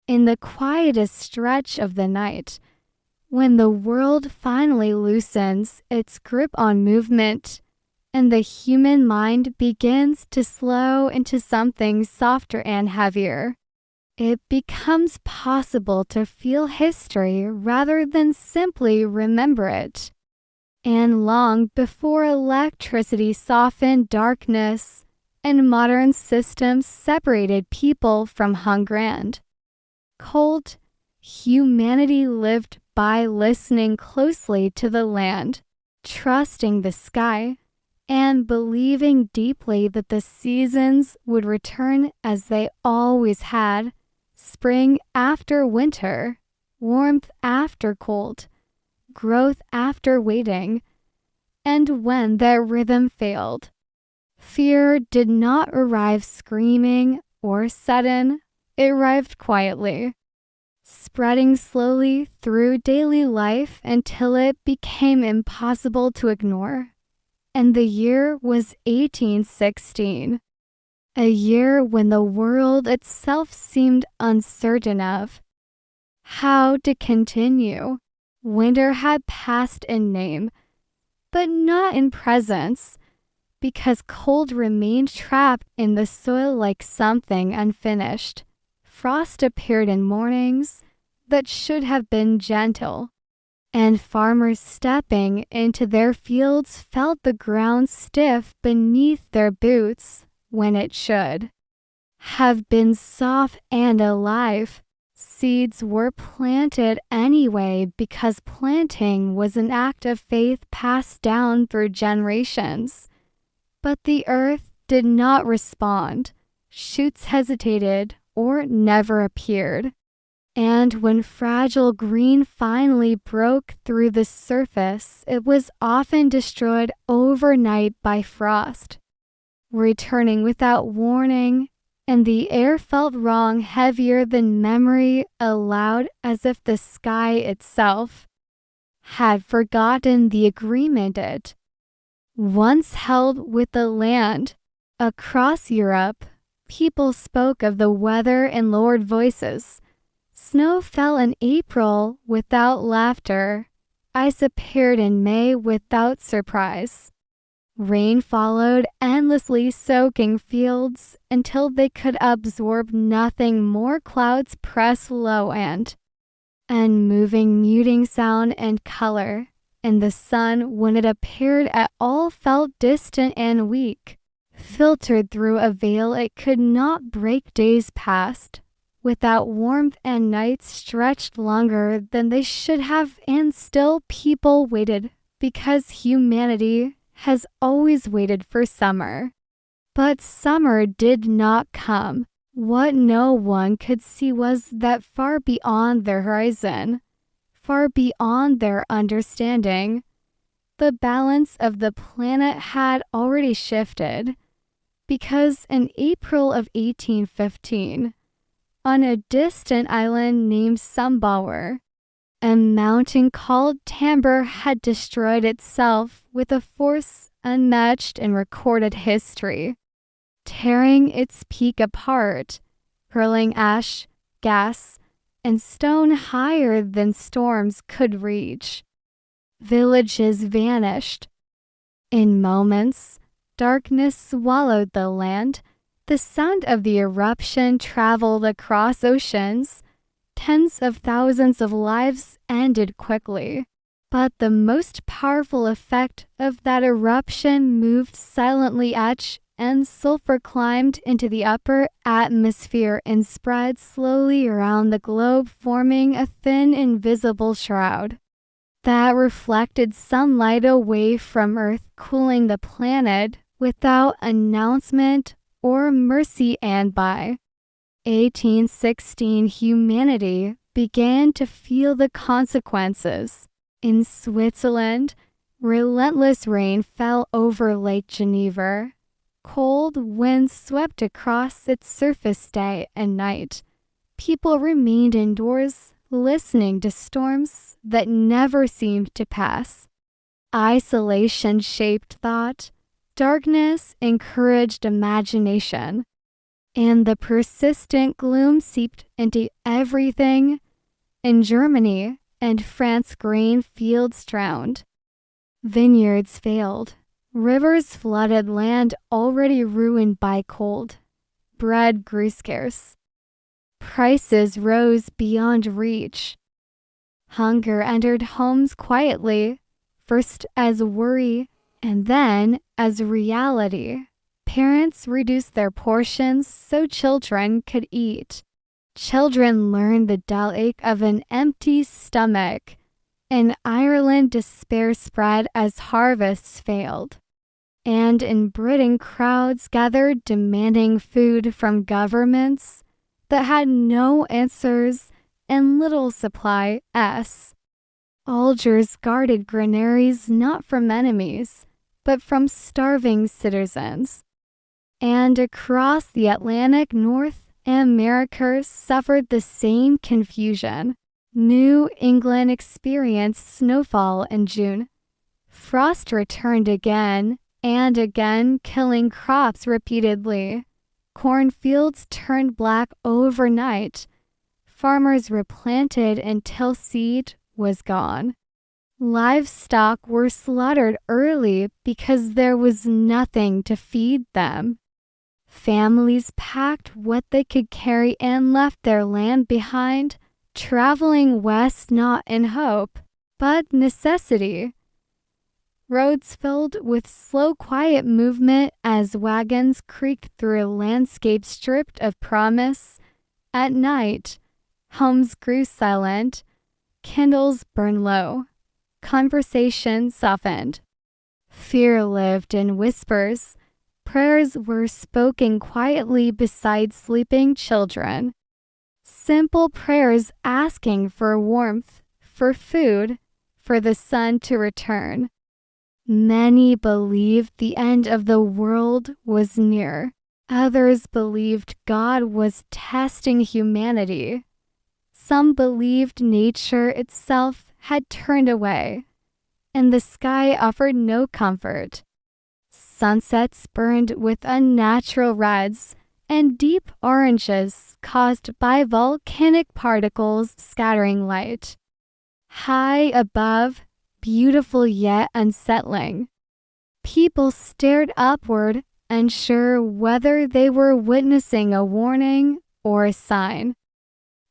In the quietest stretch of the night, when the world finally loosens its grip on movement and the human mind begins to slow into something softer and heavier, it becomes possible to feel history rather than simply remember it. And long before electricity softened darkness and modern systems separated people from hunger and cold, humanity lived by listening closely to the land, trusting the sky, and believing deeply that the seasons would return as they always had: spring after winter, warmth after cold, growth after waiting. And when that rhythm failed, fear did not arrive screaming or sudden. It arrived quietly, spreading slowly through daily life until it became impossible to ignore. And the year was 1816, a year when the world itself seemed uncertain of how to continue. Winter had passed in name, but not in presence, because cold remained trapped in the soil like something unfinished. Frost appeared in mornings that should have been gentle, and farmers stepping into their fields felt the ground stiff beneath their boots when it should have been soft and alive. Seeds were planted anyway because planting was an act of faith passed down through generations. But the earth did not respond. Shoots hesitated or never appeared. And when fragile green finally broke through the surface, it was often destroyed overnight by frost, returning without warning, and the air felt wrong, heavier than memory allowed, as if the sky itself had forgotten the agreement it once held with the land. Across Europe, people spoke of the weather in lowered voices. Snow fell in April without laughter. Ice appeared in May without surprise. Rain followed, endlessly soaking fields until they could absorb nothing more. Clouds pressed low and moving, muting sound and color. And the sun, when it appeared at all, felt distant and weak, filtered through a veil it could not break. Days passed without warmth, and nights stretched longer than they should have, and still people waited, because humanity has always waited for summer. But summer did not come. What no one could see was that far beyond their horizon, far beyond their understanding, the balance of the planet had already shifted, because in April of 1815, on a distant island named Sumbawer, a mountain called Tambora had destroyed itself with a force unmatched in recorded history, tearing its peak apart, hurling ash, gas, and stone higher than storms could reach. Villages vanished. In moments, darkness swallowed the land. The sound of the eruption traveled across oceans. Tens of thousands of lives ended quickly. But the most powerful effect of that eruption moved silently. Ash and sulfur climbed into the upper atmosphere and spread slowly around the globe, forming a thin, invisible shroud that reflected sunlight away from Earth, cooling the planet without announcement or mercy. And by 1816, humanity began to feel the consequences. In Switzerland, relentless rain fell over Lake Geneva. Cold winds swept across its surface day and night. People remained indoors, listening to storms that never seemed to pass. Isolation shaped thought. Darkness encouraged imagination. and the persistent gloom seeped into everything. In Germany and France, grain fields drowned. Vineyards failed. Rivers flooded land already ruined by cold. Bread grew scarce. Prices rose beyond reach. Hunger entered homes quietly, first as worry and then as reality. Parents reduced their portions so children could eat. Children learned the dull ache of an empty stomach. In Ireland, despair spread as harvests failed. And in Britain, crowds gathered demanding food from governments that had no answers and little supply. Algiers guarded granaries not from enemies, but from starving citizens. And across the Atlantic, North America suffered the same confusion. New England experienced snowfall in June. Frost returned again and again, killing crops repeatedly. Cornfields turned black overnight. Farmers replanted until seed was gone. Livestock were slaughtered early because there was nothing to feed them. Families packed what they could carry and left their land behind, traveling west not in hope, but necessity. Roads filled with slow, quiet movement as wagons creaked through a landscape stripped of promise. At night, homes grew silent, candles burned low, conversation softened. Fear lived in whispers. Prayers were spoken quietly beside sleeping children. Simple prayers asking for warmth, for food, for the sun to return. Many believed the end of the world was near. Others believed God was testing humanity. Some believed nature itself had turned away, and the sky offered no comfort. Sunsets burned with unnatural reds and deep oranges caused by volcanic particles scattering light. High above, beautiful yet unsettling. People stared upward, unsure whether they were witnessing a warning or a sign.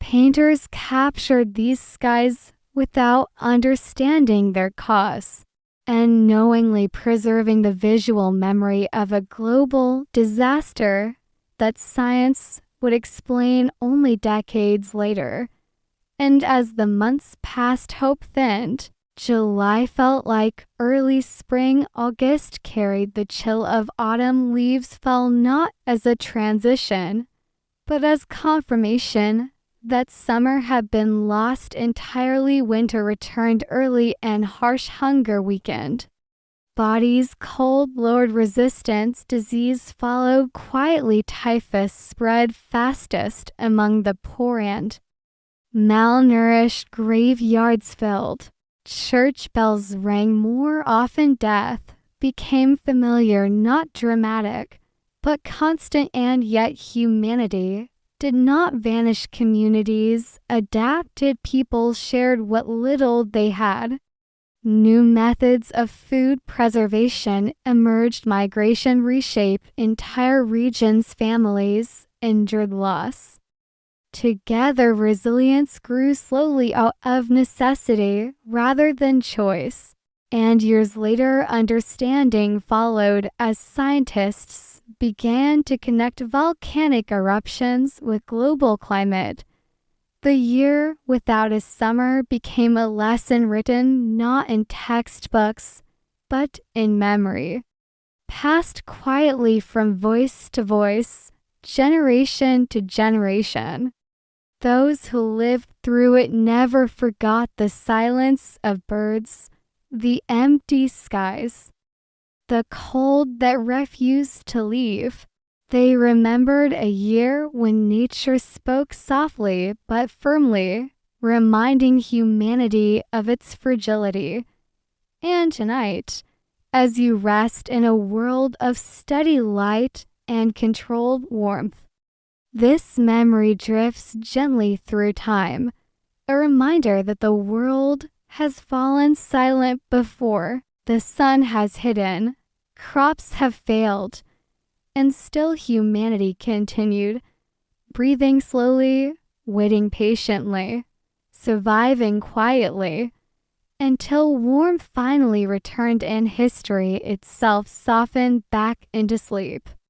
Painters captured these skies without understanding their cause, and knowingly preserving the visual memory of a global disaster that science would explain only decades later. And as the months passed, hope thinned. July felt like early spring. August carried the chill of autumn. Leaves fell not as a transition, but as confirmation that summer had been lost entirely. Winter returned early and harsh hunger weakened. Bodies cold lowered resistance. Disease followed quietly. Typhus spread fastest among the poor and malnourished. Graveyards filled. Church bells rang more often. Death became familiar, not dramatic, but constant, and yet humanity did not vanish. Communities adapted. People shared what little they had. New methods of food preservation emerged. Migration reshaped entire regions. Families endured loss. Together, resilience grew slowly out of necessity rather than choice. And years later, understanding followed as scientists began to connect volcanic eruptions with global climate. The year without a summer became a lesson written not in textbooks, but in memory, passed quietly from voice to voice, generation to generation. Those who lived through it never forgot the silence of birds, the empty skies, the cold that refused to leave. They remembered a year when nature spoke softly but firmly, reminding humanity of its fragility. And tonight, as you rest in a world of steady light and controlled warmth, This memory drifts gently through time, a reminder that the world has fallen silent before. The sun has hidden, crops have failed, and still humanity continued, breathing slowly, waiting patiently, surviving quietly, until warmth finally returned and history itself softened back into sleep.